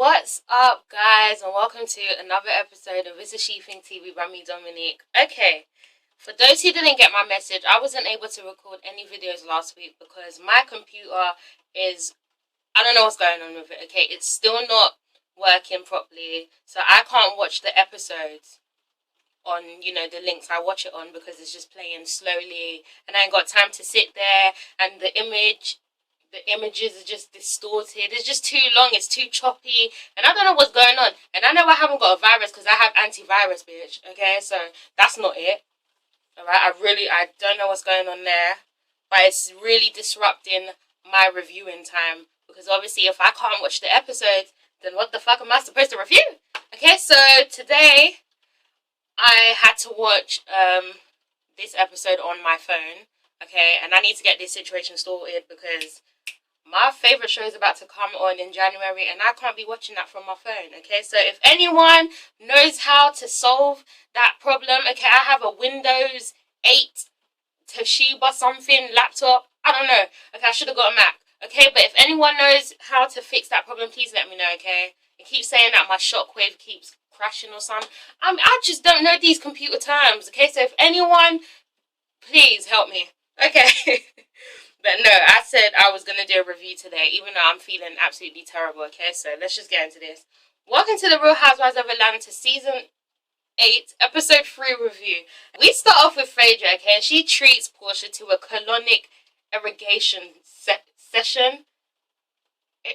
What's up, guys, and welcome to another episode of ItsASheThIngTV by me, Dominique. Okay, for those who didn't get my message, I wasn't able to record any videos last week because my computer is, I don't know what's going on with it, okay? It's still not working properly, so I can't watch the episodes on, the links I watch it on because it's just playing slowly, and I ain't got time to sit there, and the images are just distorted. It's just too long, it's too choppy, and I don't know what's going on. And I know I haven't got a virus because I have antivirus, bitch, okay? So that's not it, alright? I don't know what's going on there, but it's really disrupting my reviewing time, because obviously if I can't watch the episodes, then what the fuck am I supposed to review? Okay, so today I had to watch this episode on my phone, okay? And I need to get this situation sorted because my favourite show is about to come on in January and I can't be watching that from my phone, okay? So if anyone knows how to solve that problem, okay, I have a Windows 8 Toshiba something laptop. I don't know. Okay, I should have got a Mac, okay? But if anyone knows how to fix that problem, please let me know, okay? It keeps saying that my shockwave keeps crashing or something. I just don't know these computer terms, okay? So if anyone, please help me, okay? But no, I said I was going to do a review today, even though I'm feeling absolutely terrible, okay? So let's just get into this. Welcome to the Real Housewives of Atlanta Season 8, Episode 3 review. We start off with Phaedra, okay? And she treats Porsha to a colonic irrigation session.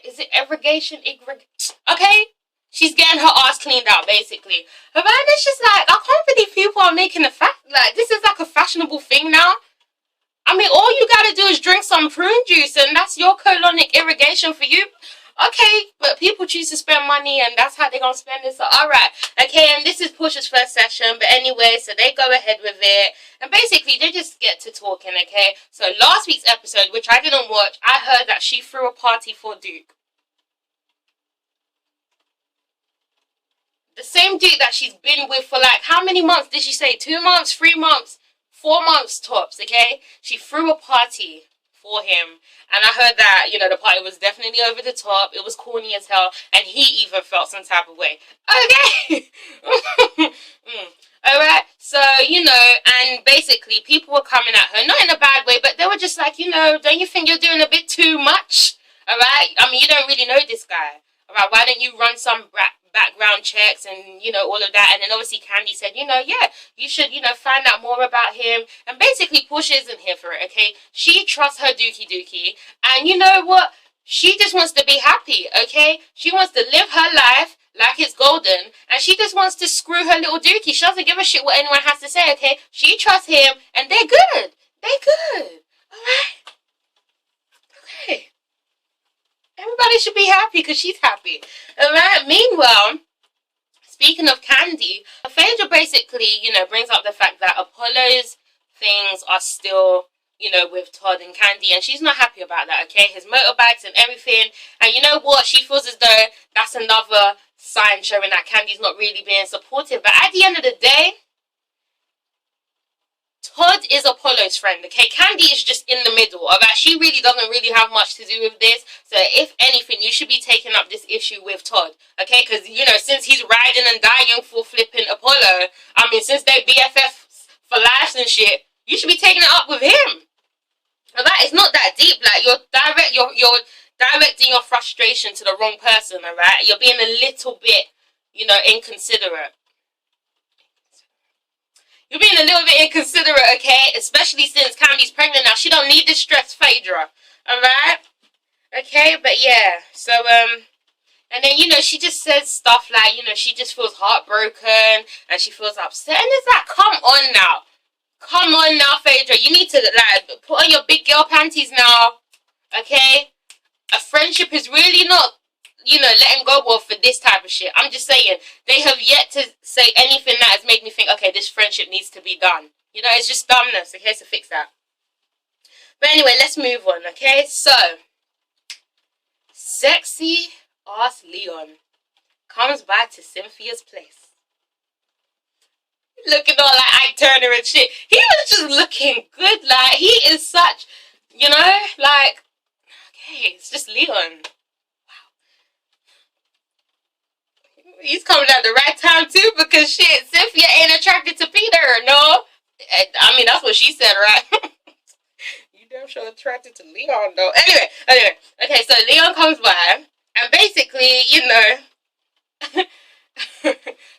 Is it irrigation? Okay? She's getting her ass cleaned out, basically. But man, it's just like, I can't believe people are making this is like a fashionable thing now. I mean, all you gotta do is drink some prune juice and that's your colonic irrigation for you. Okay, but people choose to spend money and that's how they're gonna spend it, so alright. Okay, and this is Porsha's first session, but anyway, so they go ahead with it. And basically, they just get to talking, okay? So last week's episode, which I didn't watch, I heard that she threw a party for Duke. The same Duke that she's been with for like, how many months did she say? 2 months, 3 months? 4 months tops, okay? She threw a party for him. And I heard that, the party was definitely over the top. It was corny as hell. And he even felt some type of way. Okay. Alright. So, and basically people were coming at her. Not in a bad way, but they were just like, don't you think you're doing a bit too much? Alright. I mean, you don't really know this guy. Alright. Why don't you run some background checks and, all of that. And then obviously Candy said, yeah, you should, find out more about him. And basically Porsha isn't here for it, okay? She trusts her dookie. And you know what? She just wants to be happy, okay? She wants to live her life like it's golden. And she just wants to screw her little dookie. She doesn't give a shit what anyone has to say, okay? She trusts him and they're good. They're good. Alright? Okay. Everybody should be happy because she's happy. Alright, meanwhile, speaking of Candy, Phaedra basically, brings up the fact that Apollo's things are still, with Todd and Candy, and she's not happy about that, okay? His motorbikes and everything, and you know what? She feels as though that's another sign showing that Candy's not really being supportive, but at the end of the day, Todd is Apollo's friend, okay? Candy is just in the middle, alright? She really doesn't really have much to do with this. So if anything, you should be taking up this issue with Todd, okay? Because, since he's riding and dying for flipping Apollo, I mean, since they BFFs for life and shit, you should be taking it up with him. Alright? It's not that deep. Like, you're directing your frustration to the wrong person, alright? You're being a little bit, inconsiderate. You're being a little bit inconsiderate, okay? Especially since Candy's pregnant now. She don't need this stress, Phaedra. Alright? Okay, but yeah. So, and then, she just says stuff like, she just feels heartbroken and she feels upset. And it's like, come on now. Come on now, Phaedra. You need to, like, put on your big girl panties now. Okay? A friendship is really not, letting go of for this type of shit. I'm just saying, they have yet to say anything that has made me think, okay, this friendship needs to be done. It's just dumbness, okay, so fix that. But anyway, let's move on, okay? So, sexy ass Leon comes back to Cynthia's place. Looking all like Ike Turner and shit. He was just looking good, like, he is such, like, okay, it's just Leon. He's coming at the right time too, because shit, Cynthia ain't attracted to Peter, no. I mean, that's what she said, right? You damn sure attracted to Leon, though. Anyway, okay, so Leon comes by, and basically, you know,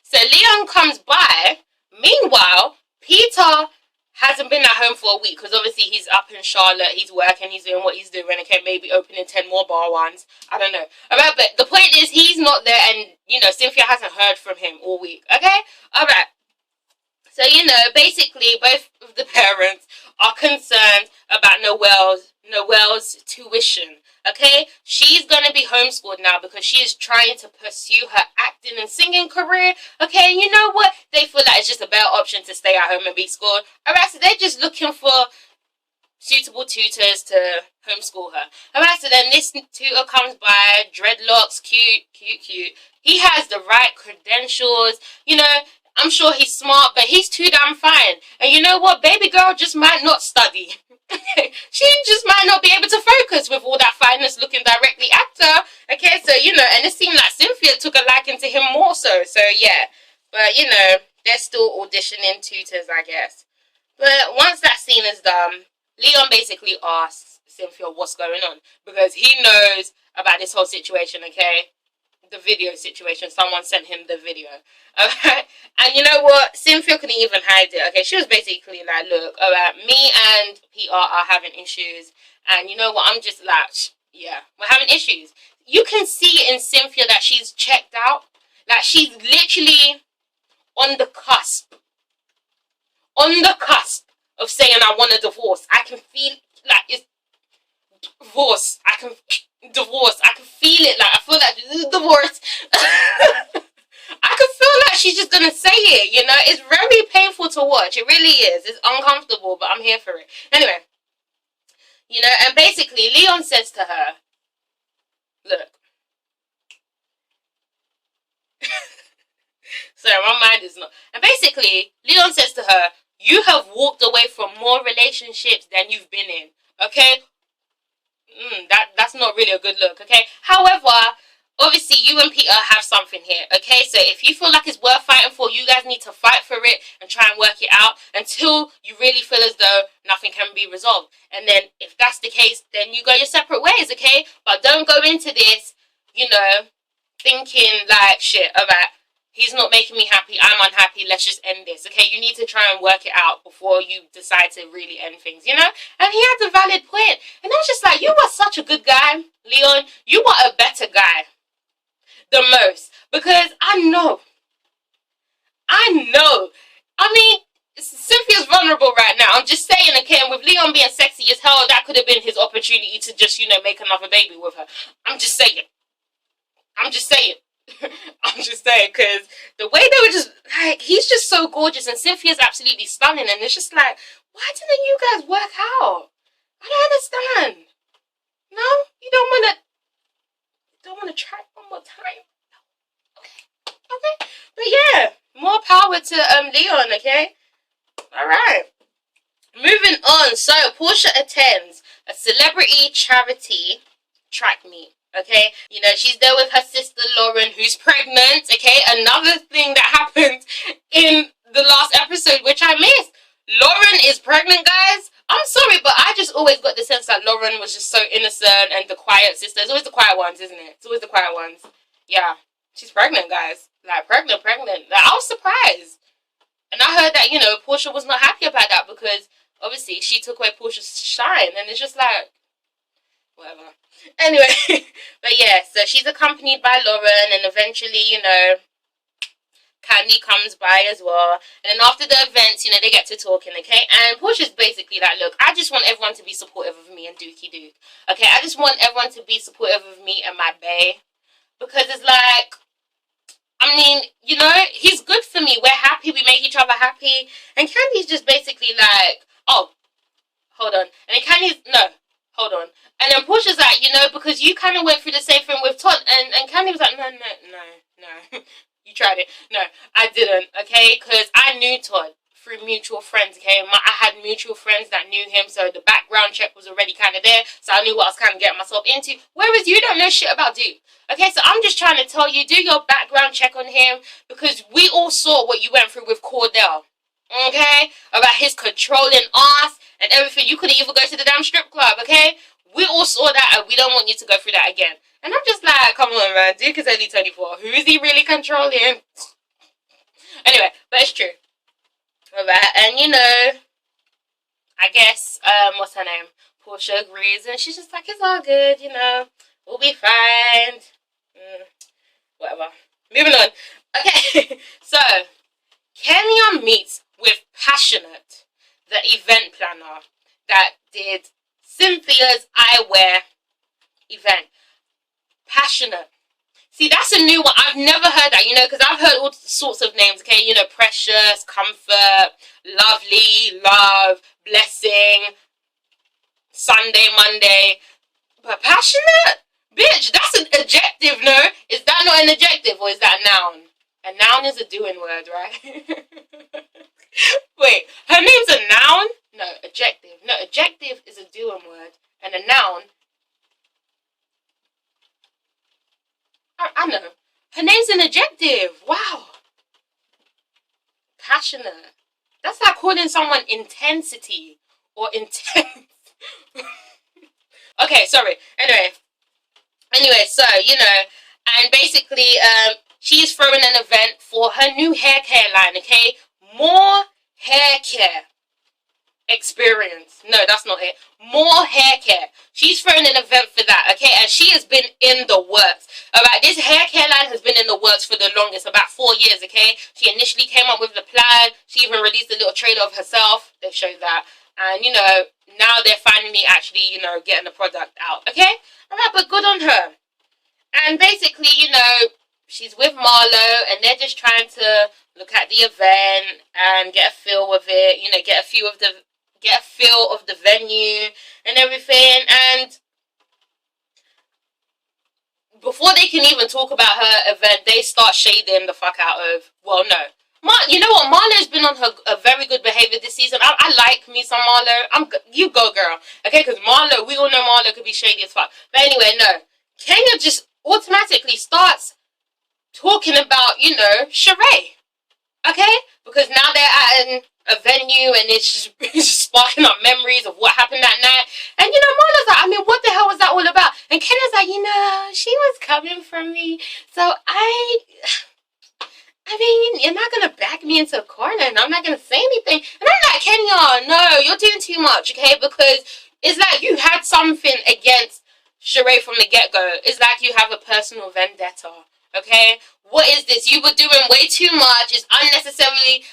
so Leon comes by. Meanwhile, Peter hasn't been at home for a week, because obviously he's up in Charlotte, he's working, he's doing what he's doing, okay, maybe opening 10 more bar ones, I don't know. Alright, but the point is, he's not there, and, you know, Cynthia hasn't heard from him all week, okay? Alright. So, you know, basically, both of the parents are concerned about Noelle's tuition, okay? She's going to be homeschooled now because she is trying to pursue her acting and singing career, okay? And you know what? They feel like it's just a better option to stay at home and be schooled. Alright, so they're just looking for suitable tutors to homeschool her. Alright, so then this tutor comes by, dreadlocks, cute. He has the right credentials, you know. I'm sure he's smart, but he's too damn fine. And you know what? Baby girl just might not study. She just might not be able to focus with all that fineness looking directly at her. Okay, so, you know, and it seemed like Cynthia took a liking to him more so. So, yeah. But, you know, they're still auditioning tutors, I guess. But once that scene is done, Leon basically asks Cynthia what's going on. Because he knows about this whole situation, okay? The video situation. Someone sent him the video. Okay, and you know what? Cynthia couldn't even hide it. Okay, she was basically like, look, alright, me and Peter are having issues, and you know what? I'm just like, yeah, we're having issues. You can see in Cynthia that she's checked out. Like, she's literally on the cusp of saying I want a divorce. I can feel like it's divorce. I can feel it. Like, I feel like this is divorce. I can feel like she's just gonna say it, you know. It's very painful to watch. It really is. It's uncomfortable, but I'm here for it. Anyway, you know, and basically Leon says to her, look. Sorry, my mind is not. And basically, Leon says to her, you have walked away from more relationships than you've been in. Okay? That's not really a good look, okay? However, obviously you and Peter have something here, okay? So if you feel like it's worth fighting for, you guys need to fight for it and try and work it out until you really feel as though nothing can be resolved. And then if that's the case, then you go your separate ways, okay? But don't go into this, you know, thinking like, shit, alright, he's not making me happy, I'm unhappy, let's just end this, okay? You need to try and work it out before you decide to really end things, you know? And he had a valid point. And I was just like, you were such a good guy, Leon. You were a better guy than most. Because I know. I mean, Cynthia's vulnerable right now. I'm just saying, okay, and with Leon being sexy as hell, that could have been his opportunity to just, you know, make another baby with her. I'm just saying. I'm just saying, because the way they were just, like, he's just so gorgeous, and Cynthia's absolutely stunning, and it's just like, why didn't you guys work out? I don't understand. No? You don't want to try one more time? No. Okay. But yeah, more power to Leon, okay? Alright. Moving on. So, Porsha attends a celebrity charity track meet. Okay, you know, she's there with her sister Lauren, who's pregnant. Okay, another thing that happened in the last episode, which I missed. Lauren is pregnant, guys. I'm sorry, but I just always got the sense that Lauren was just so innocent and the quiet sister. It's always the quiet ones, isn't it? It's always the quiet ones. Yeah, she's pregnant, guys. Like, pregnant. Like, I was surprised. And I heard that, you know, Porsha was not happy about that because, obviously, she took away Porsha's shine. And it's just like, whatever. Anyway, but yeah, so she's accompanied by Lauren, and eventually, you know, Candy comes by as well. And then after the events, you know, they get to talking, okay? And Portia's basically like, look, I just want everyone to be supportive of me and Dookie Duke. Okay, I just want everyone to be supportive of me and my bae. Because it's like, I mean, you know, he's good for me. We're happy. We make each other happy. And Candy's just basically like, oh, hold on. And then Candy's, no, hold on. And then Portia's like, you know, because you kind of went through the same thing with Todd. And Candy was like, no. You tried it. No, I didn't, okay? Because I knew Todd through mutual friends, okay? I had mutual friends that knew him, so the background check was already kind of there, so I knew what I was kind of getting myself into, whereas you don't know shit about dude. Okay, so I'm just trying to tell you, do your background check on him, because we all saw what you went through with Cordell, okay? About his controlling ass and everything. You couldn't even go to the damn strip club, okay? We all saw that, and we don't want you to go through that again. And I'm just like, come on, man, Duke is only 24. Who is he really controlling? Anyway, but it's true. Alright, and you know, I guess, what's her name? Porsha agrees, and she's just like, it's all good, you know, we'll be fine. Whatever. Moving on. Okay, so, Kenya meets with Passionate, the event planner that did Cynthia's eyewear event. Passionate. See, that's a new one. I've never heard that, you know, because I've heard all sorts of names, okay? You know, Precious, Comfort, Lovely, Love, Blessing, Sunday, Monday. But Passionate? Bitch, that's an adjective, no? Is that not an adjective, or is that a noun? A noun is a doing word, right? Wait, her name's a noun? No, adjective. No, adjective is a doing word. And a noun... I know. Her name's an adjective. Wow. Passionate. That's like calling someone intensity or intense. Okay, sorry. Anyway, so, you know, and basically, she's throwing an event for her new hair care line, okay? More hair care experience. No, that's not it. More hair care. She's throwing an event for that, okay? And she has been in the works. Alright, this hair care line has been in the works for the longest, about 4 years, okay? She initially came up with the plan. She even released a little trailer of herself. They showed that. And, you know, now they're finally actually, you know, getting the product out, okay? Alright, but good on her. And basically, you know, she's with Marlo, and they're just trying to look at the event and get a feel of it, you know, get a feel of the venue and everything. And before they can even talk about her event, they start shading the fuck out of, well, no. You know what? Marlo's been on a very good behavior this season. I like me some Marlo. You go, girl. Okay, because Marlo, we all know Marlo could be shady as fuck. But anyway, no. Kenya just automatically starts talking about, you know, Shereé. Okay? Because now they're at a venue, and it's just sparking up memories of what happened that night. And, you know, Marlo's like, I mean, what the hell was that all about? And Kenya's like, you know, she was coming for me. So I mean, you're not going to back me into a corner, and I'm not going to say anything. And I'm like, Kenya, no, you're doing too much, okay? Because it's like you had something against Shereé from the get-go. It's like you have a personal vendetta, okay? What is this? You were doing way too much. It's unnecessary,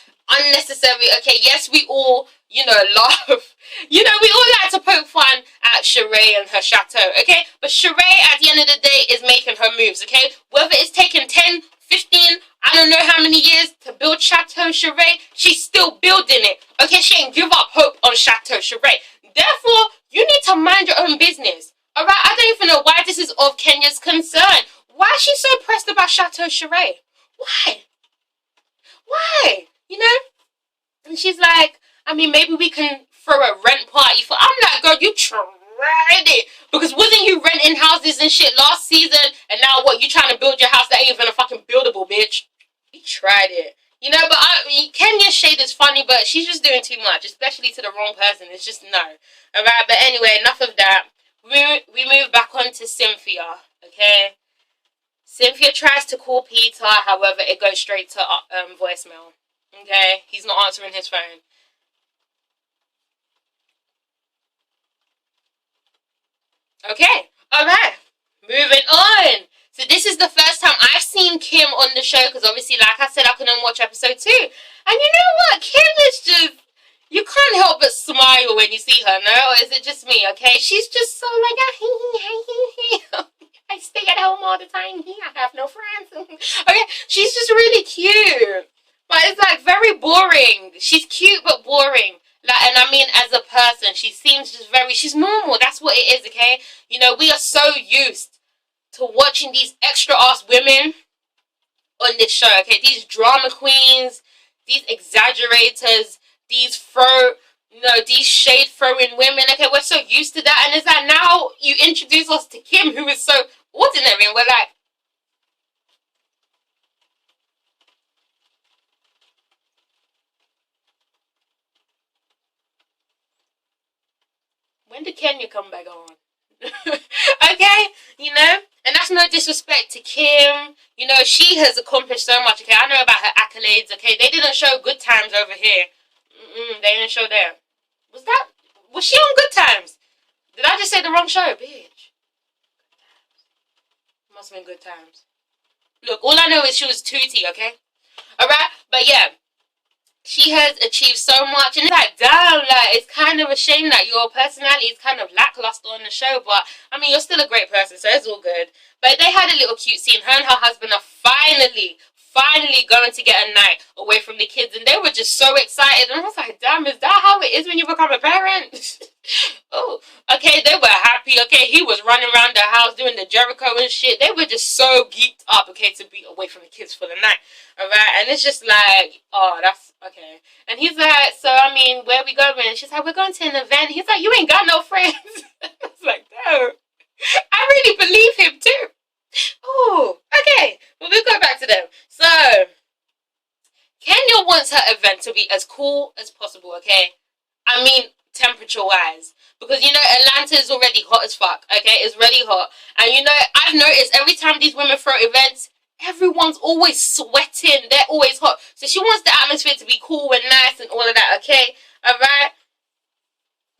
okay? Yes, we all, you know, laugh. You know, we all like to poke fun at Shereé and her chateau, okay? But Shereé, at the end of the day, is making her moves, okay? Whether it's taken 10, 15, I don't know how many years to build Chateau Shereé, she's still building it, okay? She ain't give up hope on Chateau Shereé. Therefore, you need to mind your own business, alright? I don't even know why this is of Kenya's concern. Why is she so pressed about Chateau Shereé? Why? Why? You know? And she's like, I mean, maybe we can throw a rent party for... I'm like, girl, you tried it. Because wasn't you renting houses and shit last season? And now what? You trying to build your house that ain't even a fucking buildable, bitch. You tried it. You know, but I mean, Kenya's shade is funny, but she's just doing too much. Especially to the wrong person. It's just no. Alright, but anyway, enough of that. We move back on to Cynthia. Okay? Cynthia tries to call Peter, however, it goes straight to voicemail. Okay? He's not answering his phone. Okay. Alright. Moving on. So this is the first time I've seen Kim on the show, because obviously, like I said, I couldn't watch episode 2. And you know what? Kim is just... You can't help but smile when you see her, no? Or is it just me, okay? She's just so like, I stay at home all the time. I have no friends. Okay? She's just really cute. But it's like very boring. She's cute but boring. Like, and I mean as a person, she seems just very... She's normal. That's what it is, okay? You know, we are so used to watching these extra-ass women on this show, okay? These drama queens, these exaggerators, these these shade throwing women. Okay, we're so used to that, and it's like now you introduce us to Kim, who is so ordinary, and we're like, when did Kenya come back on? Okay, you know, and that's no disrespect to Kim. You know, she has accomplished so much. Okay, I know about her accolades. Okay, they didn't show Good Times over here. They didn't show there. Was she on Good Times? Did I just say the wrong show, bitch? Must have been Good Times. Look, all I know is she was Tootie. Okay, all right, but yeah. She has achieved so much, and it's like, damn, like, it's kind of a shame that your personality is kind of lackluster on the show, but, I mean, you're still a great person, so it's all good. But they had a little cute scene. Her and her husband are finally going to get a night away from the kids, and they were just so excited, and I was like, damn, is that how it is when you become a parent? Oh, okay, they were happy. Okay, he was running around the house doing the Jericho and shit. They were just so geeked up, okay, to be away from the kids for the night. Alright, and it's just like, oh, that's okay. And he's like, so I mean, where are we going? And she's like, we're going to an event. He's like, you ain't got no friends. I was like, no. I really believe him too. Oh, okay. Well, we'll go back to them. So, Kenya wants her event to be as cool as possible, okay? I mean, temperature-wise. Because, you know, Atlanta is already hot as fuck, okay? It's really hot. And, you know, I've noticed every time these women throw events, everyone's always sweating. They're always hot. So she wants the atmosphere to be cool and nice and all of that, okay? Alright?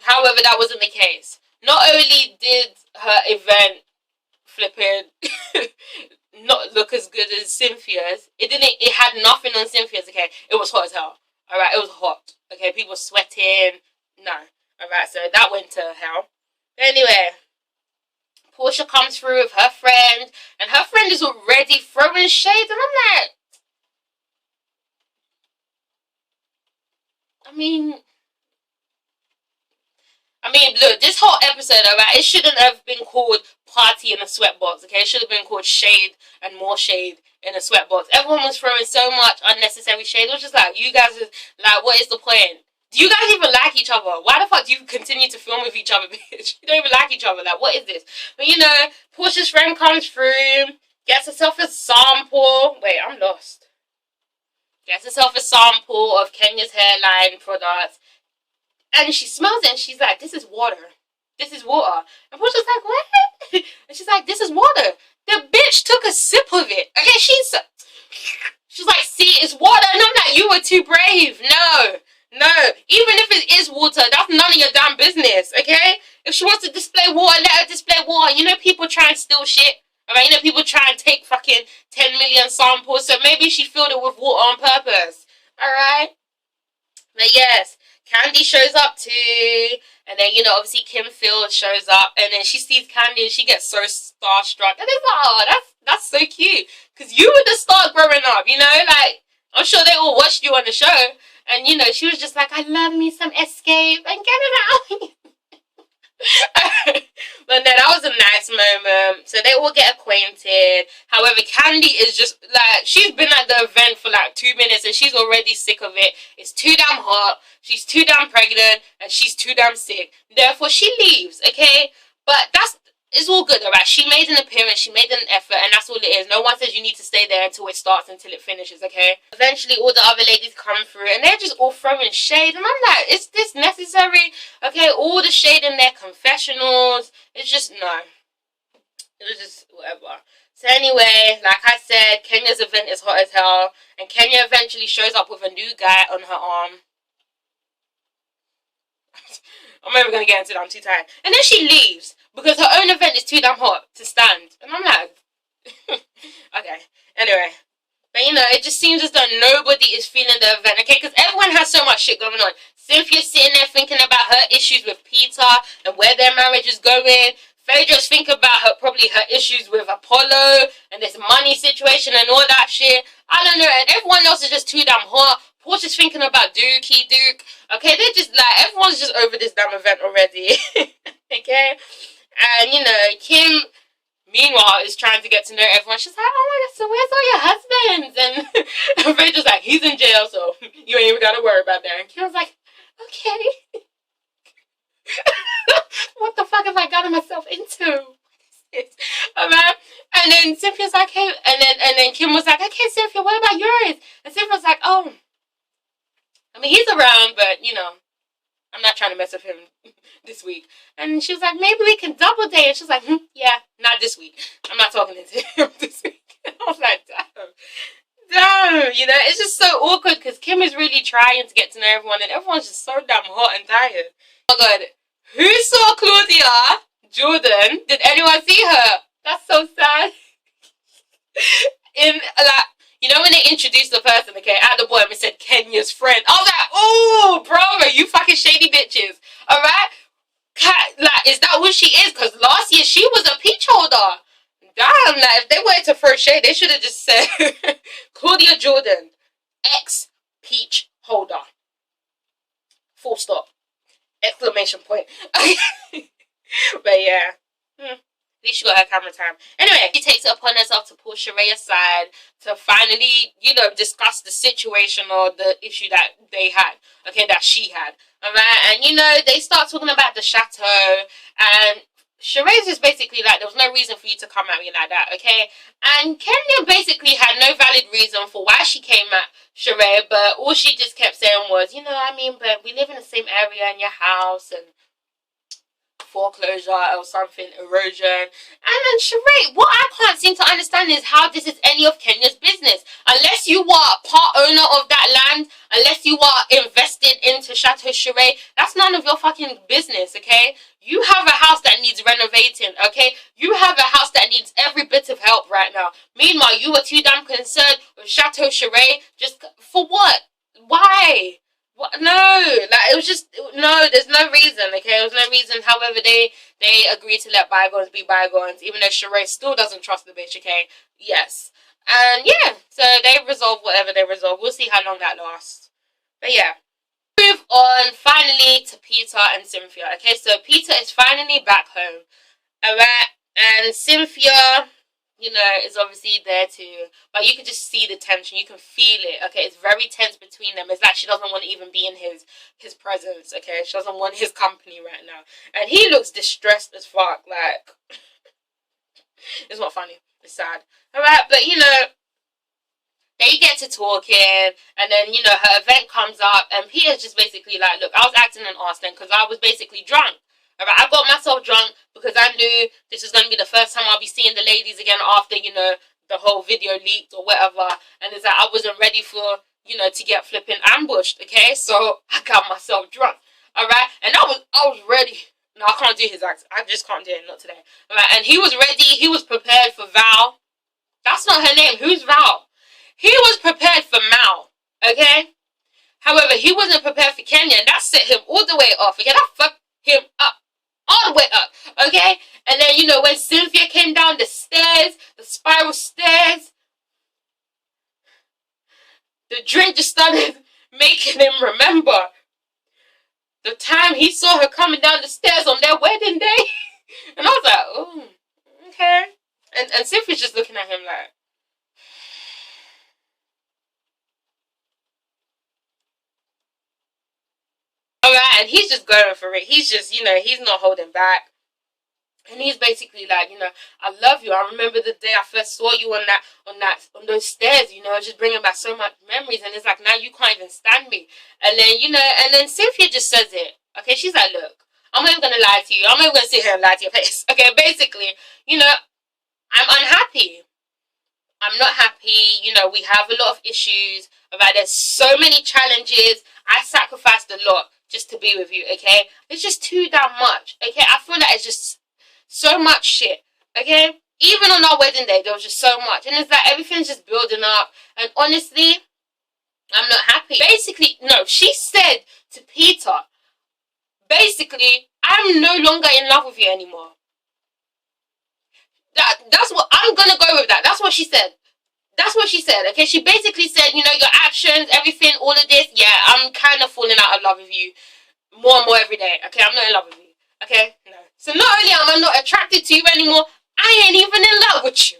However, that wasn't the case. Not only did her event flipping not look as good as Cynthia's, it had nothing on Cynthia's, okay? It was hot as hell. Alright, it was hot. Okay, people sweating. No. Alright, so that went to hell. Anyway, Porsha comes through with her friend, and her friend is already throwing shade, and I'm like, I mean, look, this whole episode, alright, it shouldn't have been called Party in a Sweatbox, okay? It should have been called Shade and More Shade in a Sweatbox. Everyone was throwing so much unnecessary shade. It was just like, you guys are, like, what is the point? Do you guys even like each other? Why the fuck do you continue to film with each other, bitch? You don't even like each other. Like, what is this? But, you know, Porsha's friend comes through, gets herself a sample. Wait, I'm lost. Gets herself a sample of Kenya's hairline products. And she smells it, and she's like, this is water. This is water. And Porsha's like, what? And she's like, this is water. The bitch took a sip of it. Okay, she's like, see, it's water. And I'm like, you were too brave. No, even if it is water, that's none of your damn business, okay? If she wants to display water, let her display water. You know people try and steal shit, alright? You know people try and take fucking 10 million samples, so maybe she filled it with water on purpose, alright? But yes, Candy shows up too, and then, you know, obviously Kim Fields shows up, and then she sees Candy and she gets so starstruck, and it's like, oh, that's so cute, because you were the star growing up, you know, like, I'm sure they all watched you on the show. And, you know, she was just like, I love me some Escape and get it out. But no, that was a nice moment. So they all get acquainted. However, Candy is just, like, she's been at the event for, like, 2 minutes and she's already sick of it. It's too damn hot. She's too damn pregnant. And she's too damn sick. Therefore, she leaves, okay? But it's all good, alright? She made an appearance, she made an effort, and that's all it is. No one says you need to stay there until it starts, until it finishes, okay? Eventually, all the other ladies come through, and they're just all throwing shade, and I'm like, is this necessary? Okay, all the shade in their confessionals, it's just, no. It was just, whatever. So anyway, like I said, Kenya's event is hot as hell, and Kenya eventually shows up with a new guy on her arm. I'm never going to get into that, I'm too tired. And then she leaves. Because her own event is too damn hot to stand. And I'm like, okay. Anyway. But, you know, it just seems as though nobody is feeling the event, okay? Because everyone has so much shit going on. Cynthia's sitting there thinking about her issues with Peter and where their marriage is going. Phaedra's thinking about probably her issues with Apollo and this money situation and all that shit. I don't know. And everyone else is just too damn hot. Porsha's thinking about Duke. Okay, they're just like, everyone's just over this damn event already. Okay? And, you know, Kim, meanwhile, is trying to get to know everyone. She's like, oh my god, so where's all your husbands? And Phaedra's like, he's in jail, so You ain't even gotta worry about that. And Kim was like, okay. What the fuck have I gotten myself into? Alright? And then Cynthia's like, hey, and then Kim was like, okay, Cynthia, what about yours? And Cynthia was like, oh, I mean, he's around, but, you know, I'm not trying to mess with him this week. And she was like, maybe we can double date. And she was like, yeah, not this week. I'm not talking to him this week. And I was like, damn, you know, it's just so awkward because Kim is really trying to get to know everyone, and everyone's just so damn hot and tired. Oh my god, who saw Claudia Jordan? Did anyone see her? That's so sad. In like, you know when they introduced the person, okay, at the bottom it said Kenya's friend. I was like, oh, bravo, you fucking shady bitches. Alright? Like, is that what she is? Because last year she was a peach holder. Damn, like, if they wanted to throw shade, they should have just said Claudia Jordan, ex-peach holder. Full stop. Exclamation point. But yeah. At least she got her camera time. Anyway, she takes it upon herself to pull Shereé aside to finally, you know, discuss the situation or the issue that they had. Okay, that she had. Alright, and you know, they start talking about the chateau, and Shereé's just basically like, there was no reason for you to come at me like that, okay? And Kenya basically had no valid reason for why she came at Shereé, but all she just kept saying was, you know, I mean, but we live in the same area in your house, and foreclosure or something, erosion. And then Shereé, what I can't seem to understand is how this is any of Kenya's business. Unless you are part owner of that land, unless you are invested into Chateau Shereé, that's none of your fucking business, okay? You have a house that needs renovating, okay? You have a house that needs every bit of help right now. Meanwhile, you were too damn concerned with Chateau Shereé. Just for what? Why? What? No, like, it was just, no, there's no reason, okay? There was no reason. However, they agreed to let bygones be bygones, even though Shereé still doesn't trust the bitch, okay? Yes. And yeah, so they resolve whatever they resolve. We'll see how long that lasts. But yeah. Move on finally to Peter and Cynthia, okay? So Peter is finally back home, alright? And Cynthia, you know, is obviously there too, but you can just see the tension. You can feel it, okay? It's very tense between them. It's like she doesn't want to even be in his presence, okay? She doesn't want his company right now. And he looks distressed as fuck, like, it's not funny. It's sad. Alright, but you know, they get to talking, and then, you know, her event comes up, and Peter's just basically like, look, I was acting an arse then because I was basically drunk. Alright, I got myself drunk because I knew this was going to be the first time I'll be seeing the ladies again after, you know, the whole video leaked or whatever. And it's like, I wasn't ready for, you know, to get flipping ambushed, okay? So I got myself drunk, alright? And I was ready. No, I can't do his accent. I just can't do it, not today. Alright, and he was ready. He was prepared for Val. That's not her name. Who's Val? He was prepared for Mal, okay? However, he wasn't prepared for Kenya, and that set him all the way off, okay? That fucked him up, all the way up, okay? And then, you know, when Cynthia came down the stairs, the spiral stairs, the drink just started making him remember the time he saw her coming down the stairs on their wedding day. And I was like, oh, okay. And Cynthia's just looking at him like, alright, and he's just going for it. He's just, you know, he's not holding back. And he's basically like, you know, I love you. I remember the day I first saw you on those stairs, you know, just bringing back so much memories. And it's like, now you can't even stand me. And then, you know, and then Cynthia just says it. Okay, she's like, look, I'm not even going to lie to you. I'm not even going to sit here and lie to your face. Okay, basically, you know, I'm unhappy. I'm not happy. You know, we have a lot of issues. About there's so many challenges. I sacrificed a lot just to be with you, okay? It's just too damn much, okay? I feel like it's just so much shit, okay? Even on our wedding day, there was just so much. And it's like everything's just building up. And honestly, I'm not happy. Basically, no, she said to Peter, basically, I'm no longer in love with you anymore. That's what, I'm gonna go with that. That's what she said. That's what she said, okay? She basically said, you know, your actions, everything, all of this, yeah, I'm kind of falling out of love with you more and more every day, okay? I'm not in love with you, okay? No. So not only am I not attracted to you anymore, I ain't even in love with you.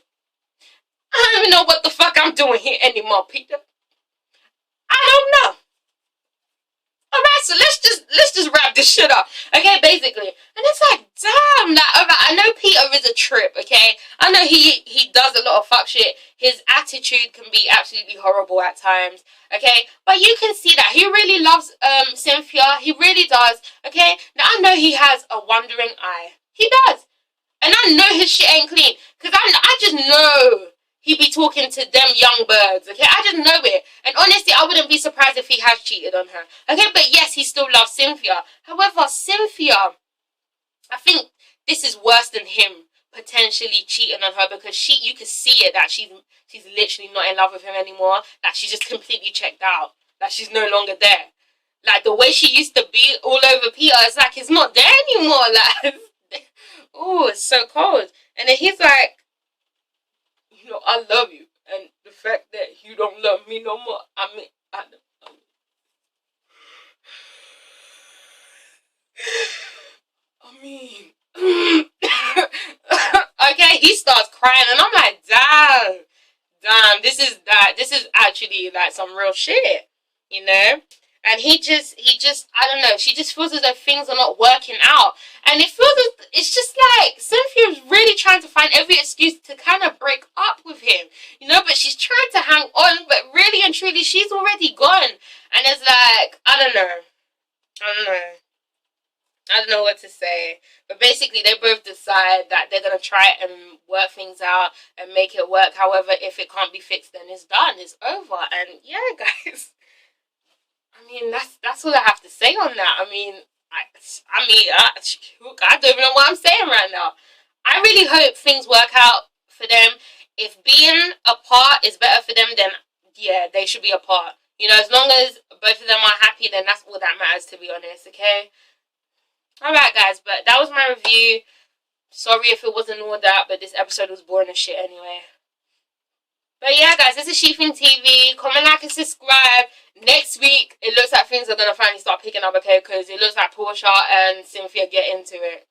I don't even know what the fuck I'm doing here anymore, Peter. I don't know. So let's just wrap this shit up, okay? Basically, and it's like, damn, I know Peter is a trip, okay? I know he does a lot of fuck shit. His attitude can be absolutely horrible at times, okay? But you can see that he really loves Cynthia. He really does, okay? Now I know he has a wandering eye. He does, and I know his shit ain't clean, because I just know he be talking to them young birds, okay? I just know it. And honestly, I wouldn't be surprised if he has cheated on her, okay? But yes, he still loves Cynthia. However, Cynthia, I think this is worse than him potentially cheating on her, because you could see it, that she's literally not in love with him anymore. Like, she's just completely checked out. Like, she's no longer there. Like, the way she used to be all over Peter, it's like it's not there anymore. Like, oh, it's so cold. And then he's like, you know, I love you, and the fact that you don't love me no more, I mean, okay, he starts crying, and I'm like, damn, this is actually like some real shit, you know. And he just, I don't know, she just feels as though things are not working out. And it feels as, it's just like Cynthia's really trying to find every excuse to kind of break up with him, you know, but she's trying to hang on, but really and truly, she's already gone. And it's like, I don't know what to say. But basically, they both decide that they're going to try and work things out and make it work. However, if it can't be fixed, then it's done, it's over. And yeah, guys, I mean, that's all I have to say on that. I mean, I don't even know what I'm saying right now. I really hope things work out for them. If being apart is better for them, then yeah, they should be apart. You know, as long as both of them are happy, then that's all that matters, to be honest, okay? Alright, guys, but that was my review. Sorry if it wasn't all that, but this episode was boring as shit anyway. But yeah, guys, this is SheThIngTV. Comment, like, and subscribe. Next week, it looks like things are going to finally start picking up, okay? Because it looks like Porsha and Cynthia get into it.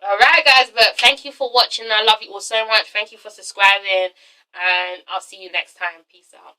Alright, guys, but thank you for watching. I love you all so much. Thank you for subscribing. And I'll see you next time. Peace out.